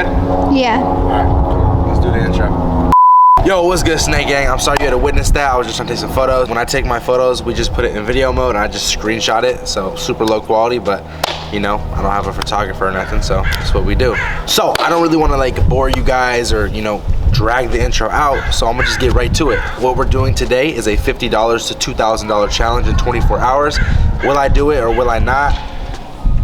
good? Yeah. Alright, let's do the intro. Yo, what's good, Snake Gang? I'm sorry you had to witness that. I was just trying to take some photos. When I take my photos, we just put it in video mode and I just screenshot it. So super low quality, but you know, I don't have a photographer or nothing, so that's what we do. So I don't really want to like bore you guys or, you know, drag the intro out, so I'm gonna just get right to it. What we're doing today is a $50 to $2,000 challenge in 24 hours. Will I do it or will I not?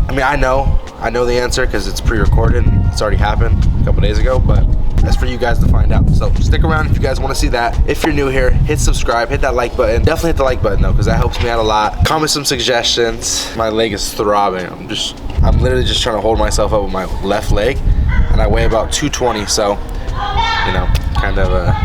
I mean, I know the answer because it's pre-recorded and it's already happened a couple days ago, but that's for you guys to find out. So stick around if you guys want to see that. If you're new here, hit subscribe, hit that like button. Definitely hit the like button though, because that helps me out a lot. Comment some suggestions. My leg is throbbing. I'm literally just trying to hold myself up with my left leg, and I weigh about 220, so you know, kind of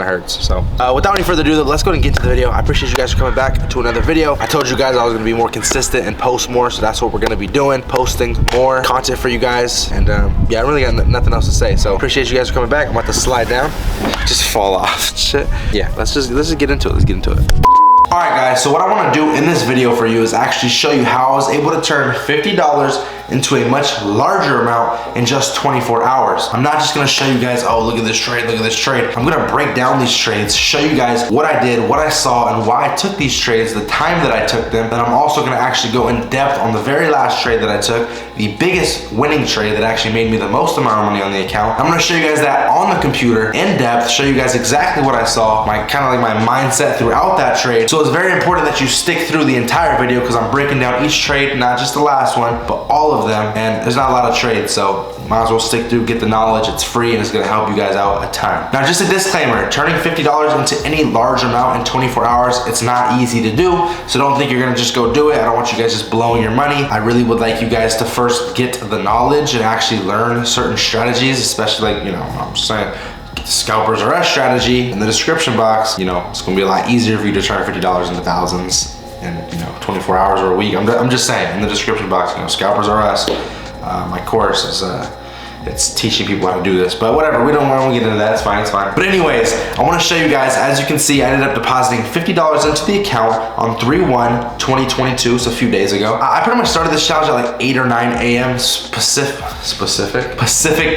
hurts. So without any further ado, let's go ahead and get into the video. I appreciate you guys for coming back to another video. I told you guys I was gonna be more consistent and post more, so that's what we're gonna be doing, posting more content for you guys. And yeah, I really got nothing else to say, so appreciate you guys for coming back. I'm about to slide down, just fall off. Shit. Yeah, let's just get into it. Let's get into it. All right, guys, so what I want to do in this video for you is actually show you how I was able to turn $50 into a much larger amount in just 24 hours. I'm not just gonna show you guys, oh, look at this trade, look at this trade. I'm gonna break down these trades, show you guys what I did, what I saw, and why I took these trades, the time that I took them. Then I'm also gonna actually go in depth on the very last trade that I took, the biggest winning trade that actually made me the most amount of money on the account. I'm gonna show you guys that on the computer in depth, show you guys exactly what I saw, my kind of like my mindset throughout that trade. So it's very important that you stick through the entire video because I'm breaking down each trade, not just the last one, but all of them. And there's not a lot of trades, so might as well stick through, get the knowledge. It's free and it's gonna help you guys out a ton. Now, just a disclaimer, turning $50 into any large amount in 24 hours, it's not easy to do. So don't think you're gonna just go do it. I don't want you guys just blowing your money. I really would like you guys to first get the knowledge and actually learn certain strategies, especially like, you know, I'm just saying, get the Scalpers RS strategy in the description box. You know, it's gonna be a lot easier for you to turn $50 into thousands in, you know, 24 hours or a week. I'm just saying, in the description box, you know, Scalpers RS, my course is it's teaching people how to do this, but whatever, we don't want to get into that, it's fine. But anyways, I want to show you guys, as you can see, I ended up depositing $50 into the account on 3/1/2022, so a few days ago. I pretty much started this challenge at like 8 or 9 a.m. Pacific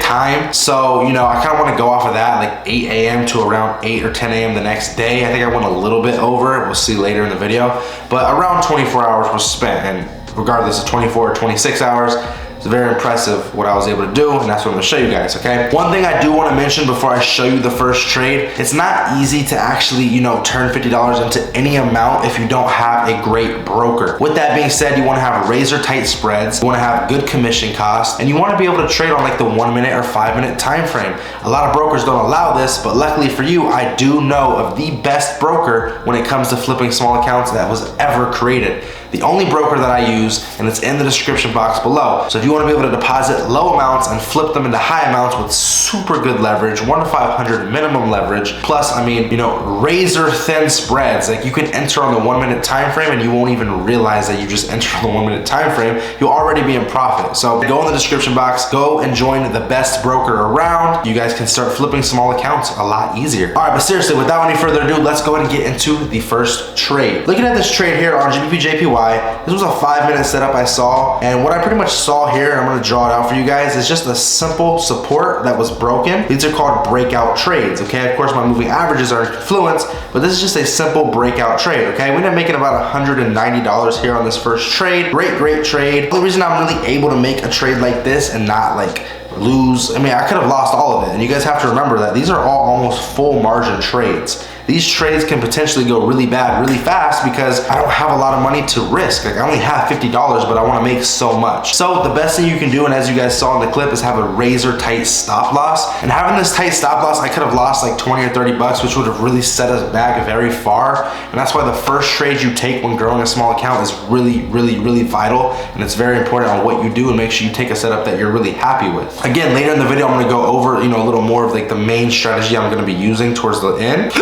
time, so you know, I kind of want to go off of that, like 8 a.m. to around 8 or 10 a.m. the next day. I think I went a little bit over, we'll see later in the video, but around 24 hours was spent, and regardless of 24 or 26 hours, it's very impressive what I was able to do, and that's what I'm gonna show you guys, okay? One thing I do wanna mention before I show you the first trade, it's not easy to actually, you know, turn $50 into any amount if you don't have a great broker. With that being said, you wanna have razor tight spreads, you wanna have good commission costs, and you wanna be able to trade on like the 1 minute or 5 minute time frame. A lot of brokers don't allow this, but luckily for you, I do know of the best broker when it comes to flipping small accounts that was ever created. The only broker that I use, and it's in the description box below. So if you want to be able to deposit low amounts and flip them into high amounts with super good leverage, 1 to 500 minimum leverage, plus, I mean, you know, razor thin spreads. Like you can enter on the 1 minute time frame and you won't even realize that you just entered on the 1 minute time frame. You'll already be in profit. So go in the description box, go and join the best broker around. You guys can start flipping small accounts a lot easier. All right, but seriously, without any further ado, let's go ahead and get into the first trade. Looking at this trade here on GBPJPY, this was a 5-minute setup I saw, and what I pretty much saw here, and I'm gonna draw it out for you guys, is just a simple support that was broken. These are called breakout trades, okay? Of course, my moving averages are influenced, but this is just a simple breakout trade, okay? We ended up making about $190 here on this first trade. Great trade. The only reason I'm really able to make a trade like this and not like lose, I mean, I could have lost all of it, and you guys have to remember that these are all almost full margin trades. These trades can potentially go really bad really fast because I don't have a lot of money to risk. Like I only have $50, but I want to make so much. So the best thing you can do, and as you guys saw in the clip, is have a razor tight stop loss. And having this tight stop loss, I could have lost like 20 or 30 bucks, which would have really set us back very far. And that's why the first trade you take when growing a small account is really vital. And it's very important on what you do and make sure you take a setup that you're really happy with. Again, later in the video, I'm going to go over, you know, a little more of like the main strategy I'm going to be using towards the end.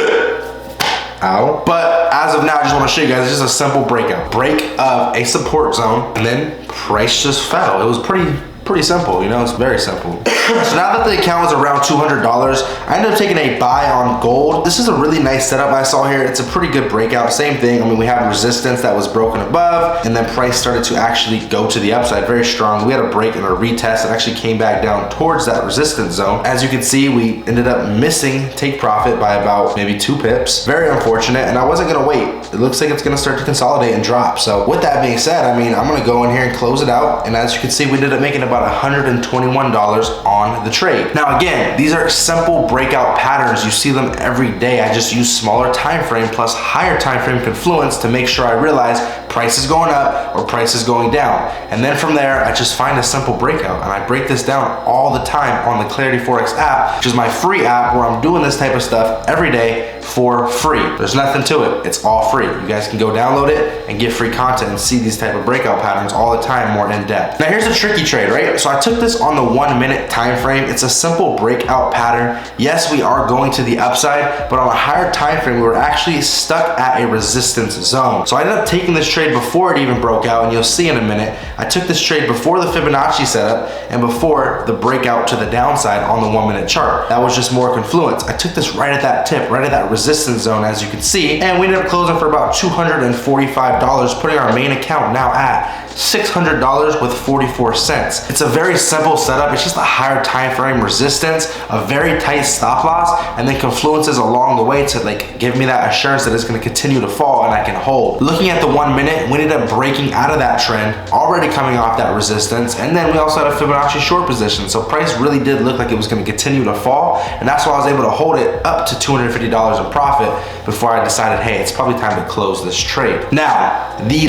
Ow. But as of now, I just want to show you guys, it's just a simple breakout. Break of a support zone, and then price just fell. It was pretty simple, you know, it's very simple. So now that the account was around $200, I ended up taking a buy on gold. This is a really nice setup I saw here. It's a pretty good breakout. Same thing. I mean, we had resistance that was broken above, and then price started to actually go to the upside very strong. We had a break and a retest. It actually came back down towards that resistance zone. As you can see, we ended up missing take profit by about maybe 2 pips. Very unfortunate, and I wasn't gonna wait. It looks like it's gonna start to consolidate and drop. So with that being said, I mean, I'm gonna go in here and close it out. And as you can see, we ended up making about $121 on the trade. Now again, these are simple breakout patterns. You see them every day. I just use smaller time frame plus higher time frame confluence to make sure I realize price is going up or price is going down. And then from there, I just find a simple breakout, and I break this down all the time on the Clarity Forex app, which is my free app where I'm doing this type of stuff every day for free. There's nothing to it. It's all free. You guys can go download it and get free content and see these type of breakout patterns all the time, more in depth. Now here's a tricky trade, right? So I took this on the 1 minute time frame. It's a simple breakout pattern. Yes, we are going to the upside, but on a higher time frame, we were actually stuck at a resistance zone. So I ended up taking this trade before it even broke out, and you'll see in a minute. I took this trade before the Fibonacci setup and before the breakout to the downside on the 1 minute chart. That was just more confluence. I took this right at that tip, right at that resistance zone, as you can see, and we ended up closing for about $245, putting our main account now at $600 with 44 cents. It's a very simple setup. It's just a higher time frame resistance, a very tight stop loss, and then confluences along the way to like give me that assurance that it's going to continue to fall and I can hold. Looking at the 1 minute, we ended up breaking out of that trend, already coming off that resistance, and then we also had a Fibonacci short position. So price really did look like it was going to continue to fall, and that's why I was able to hold it up to $250 in profit before I decided, hey, it's probably time to close this trade. Now, the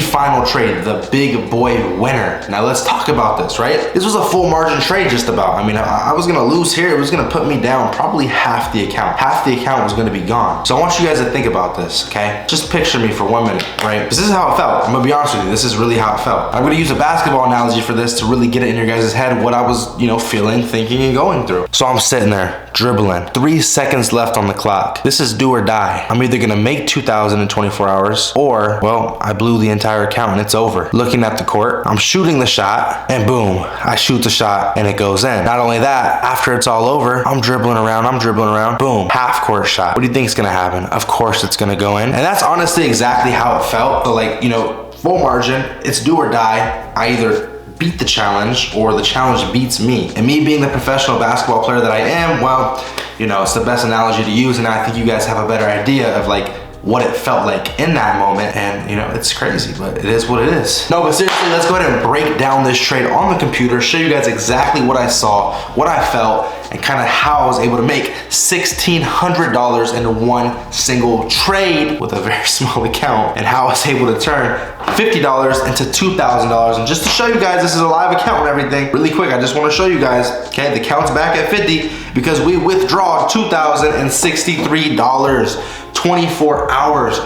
final trade, the big boy winner. Now let's talk about this, right? This was a full margin trade just about. I mean, I was gonna lose here. It was gonna put me down probably half the account. Half the account was gonna be gone. So I want you guys to think about this, okay? Just picture me for 1 minute, right? Because this is how it felt. I'm gonna be honest with you. This is really how it felt. I'm gonna use a basketball analogy for this to really get it in your guys' head what I was, you know, feeling, thinking, and going through. So I'm sitting there dribbling. 3 seconds left on the clock. This is do or die. I'm either gonna make 2,000 in 24 hours or, well, I blew the entire account and it's over. Looking at the court, I'm shooting the shot, and boom, I shoot the shot and it goes in. Not only that, after it's all over, I'm dribbling around, boom, half court shot. What do you think is gonna happen? Of course it's gonna go in. And that's honestly exactly how it felt. So like, you know, full margin, it's do or die. I either beat the challenge or the challenge beats me. And me being the professional basketball player that I am, well, you know, it's the best analogy to use, and I think you guys have a better idea of like what it felt like in that moment. And you know, it's crazy, but it is what it is. No, but seriously, let's go ahead and break down this trade on the computer, show you guys exactly what I saw, what I felt, and kind of how I was able to make $1,600 in one single trade with a very small account, and how I was able to turn $50 into $2,000. And just to show you guys, this is a live account and everything. Really quick, I just want to show you guys, okay, the count's back at 50 because we withdraw $2,063, 24 hours.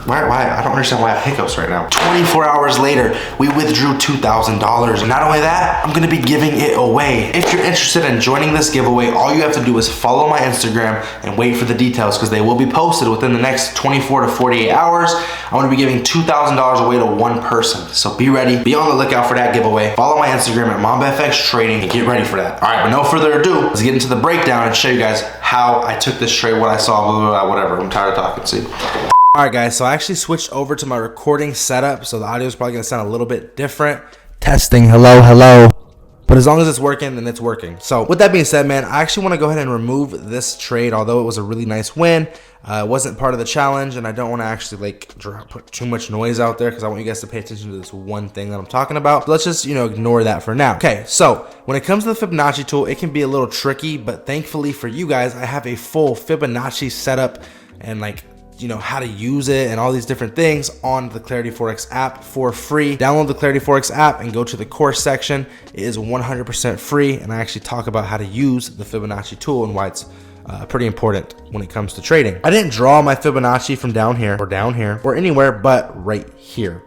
Why? I don't understand why I have hiccups right now. 24 hours later, we withdrew $2,000. And not only that, I'm gonna be giving it away. If you're interested in joining this giveaway, all you have to do is follow my Instagram and wait for the details, because they will be posted within the next 24 to 48 hours. I'm gonna be giving $2,000 away to one person. So be ready, be on the lookout for that giveaway. Follow my Instagram at MambaFx Trading and get ready for that. All right, but no further ado, let's get into the breakdown and show you guys how I took this trade, what I saw, blah, blah, blah, whatever. I'm tired of talking, see? Alright guys, so I actually switched over to my recording setup, so the audio is probably going to sound a little bit different. Testing, hello. But as long as it's working, then it's working. So with that being said, man, I actually want to go ahead and remove this trade, although it was a really nice win. It wasn't part of the challenge, and I don't want to actually like put too much noise out there because I want you guys to pay attention to this one thing that I'm talking about. But let's just, you know, ignore that for now. Okay, so when it comes to the Fibonacci tool, it can be a little tricky, but thankfully for you guys, I have a full Fibonacci setup and like, you know, how to use it and all these different things on the Clarity Forex app for free. Download the Clarity Forex app and go to the course section. It is 100% free, and I actually talk about how to use the Fibonacci tool and why it's pretty important when it comes to trading. I didn't draw my Fibonacci from down here or anywhere but right here.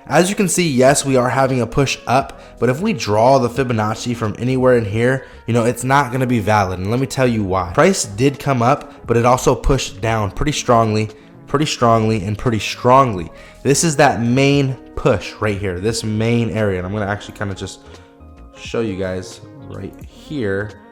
As you can see, yes, we are having a push up, but if we draw the Fibonacci from anywhere in here, you know, it's not going to be valid. And let me tell you why. Price did come up, but it also pushed down pretty strongly, and pretty strongly. This is that main push right here, this main area. And I'm going to actually kind of just show you guys right here.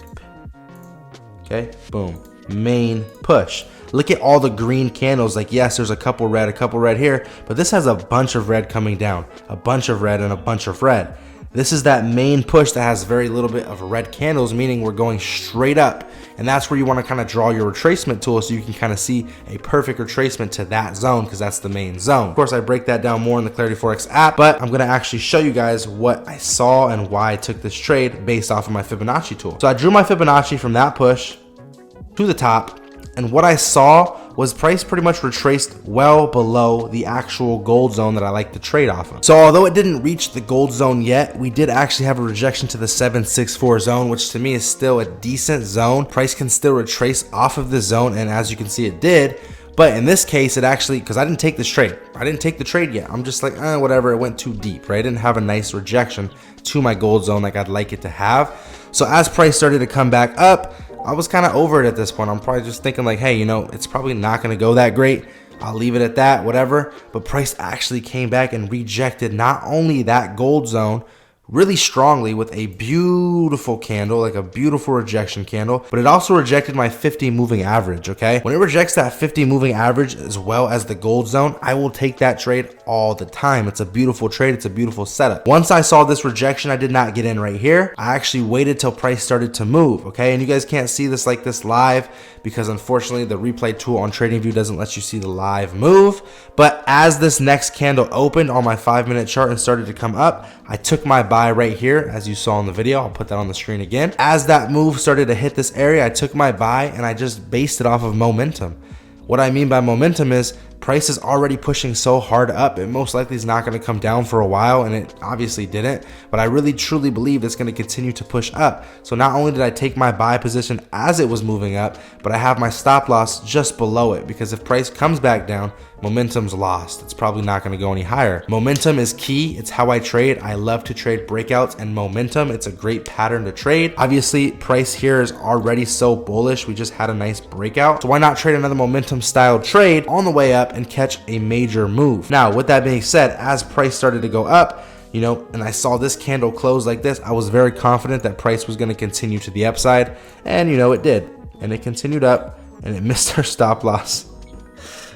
Okay, boom, main push. Look at all the green candles. Like, yes, there's a couple red here, but this has a bunch of red coming down, a bunch of red and a bunch of red. This is that main push that has very little bit of red candles, meaning we're going straight up. And that's where you want to kind of draw your retracement tool so you can kind of see a perfect retracement to that zone, because that's the main zone. Of course, I break that down more in the Clarity Forex app, but I'm going to actually show you guys what I saw and why I took this trade based off of my Fibonacci tool. So I drew my Fibonacci from that push to the top, and what I saw was price pretty much retraced well below the actual gold zone that I like to trade off of. So although it didn't reach the gold zone yet, we did actually have a rejection to the 764 zone, which to me is still a decent zone. Price can still retrace off of this zone, and as you can see, it did. But in this case, it actually, because I didn't take this trade. I didn't take the trade yet. I'm just like, whatever, it went too deep, right? I didn't have a nice rejection to my gold zone like I'd like it to have. So as price started to come back up, I was kind of over it at this point. I'm probably just thinking like, hey, you know, it's probably not going to go that great. I'll leave it at that, whatever. But price actually came back and rejected not only that gold zone really strongly with a beautiful candle, like a beautiful rejection candle, but it also rejected my 50 moving average, okay? When it rejects that 50 moving average as well as the gold zone, I will take that trade all the time. It's a beautiful trade. It's a beautiful setup. Once I saw this rejection, I did not get in right here. I actually waited till price started to move, okay? And you guys can't see this like this live because unfortunately the replay tool on TradingView doesn't let you see the live move. But as this next candle opened on my 5-minute chart and started to come up, I took my buy right here, as you saw in the video. I'll put that on the screen again. As that move started to hit this area, I took my buy and I just based it off of momentum. What I mean by momentum is price is already pushing so hard up, it most likely is not going to come down for a while, and it obviously didn't, but I really truly believe it's going to continue to push up. So not only did I take my buy position as it was moving up, but I have my stop loss just below it, because if price comes back down, momentum's lost. It's probably not going to go any higher. Momentum is key. It's how I trade. I love to trade breakouts and momentum. It's a great pattern to trade. Obviously, price here is already so bullish. We just had a nice breakout. So why not trade another momentum style trade on the way up and catch a major move? Now, with that being said, as price started to go up, you know, and I saw this candle close like this, I was very confident that price was going to continue to the upside, and you know, it did. And it continued up, and it missed our stop loss.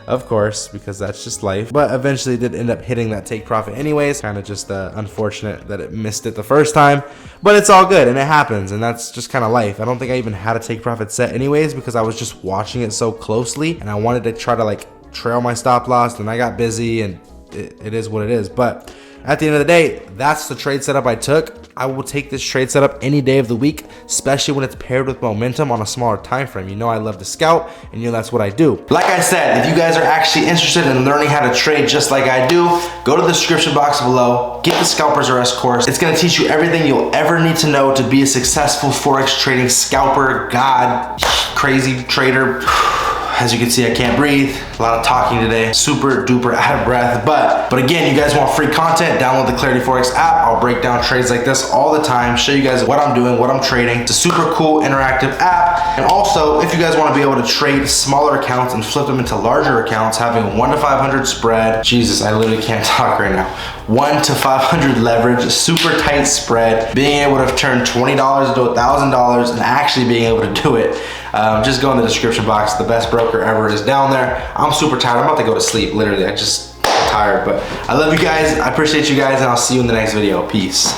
Of course, because that's just life. But eventually it did end up hitting that take profit anyways. Kind of just unfortunate that it missed it the first time. But it's all good, and it happens, and that's just kind of life. I don't think I even had a take profit set anyways, because I was just watching it so closely, and I wanted to try to like trail my stop loss, and I got busy, and it is what it is. But at the end of the day, that's the trade setup I took. I will take this trade setup any day of the week, especially when it's paired with momentum on a smaller time frame. You know I love to scout, and you know that's what I do. Like I said, if you guys are actually interested in learning how to trade just like I do, go to the description box below, get the Scalpers RS course. It's gonna teach you everything you'll ever need to know to be a successful Forex trading scalper, god, crazy trader. As you can see, I can't breathe. A lot of talking today. Super duper out of breath. But again, you guys want free content, download the Clarity Forex app. I'll break down trades like this all the time, show you guys what I'm doing, what I'm trading. It's a super cool interactive app. And also, if you guys want to be able to trade smaller accounts and flip them into larger accounts, having 1 to 500 spread. Jesus, I literally can't talk right now. 1 to 500 leverage, super tight spread, being able to turn $20 into $1,000 and actually being able to do it. Just go in the description box. The best broker ever is down there. I'm super tired. I'm about to go to sleep. Literally, I'm tired. But I love you guys. I appreciate you guys, and I'll see you in the next video. Peace.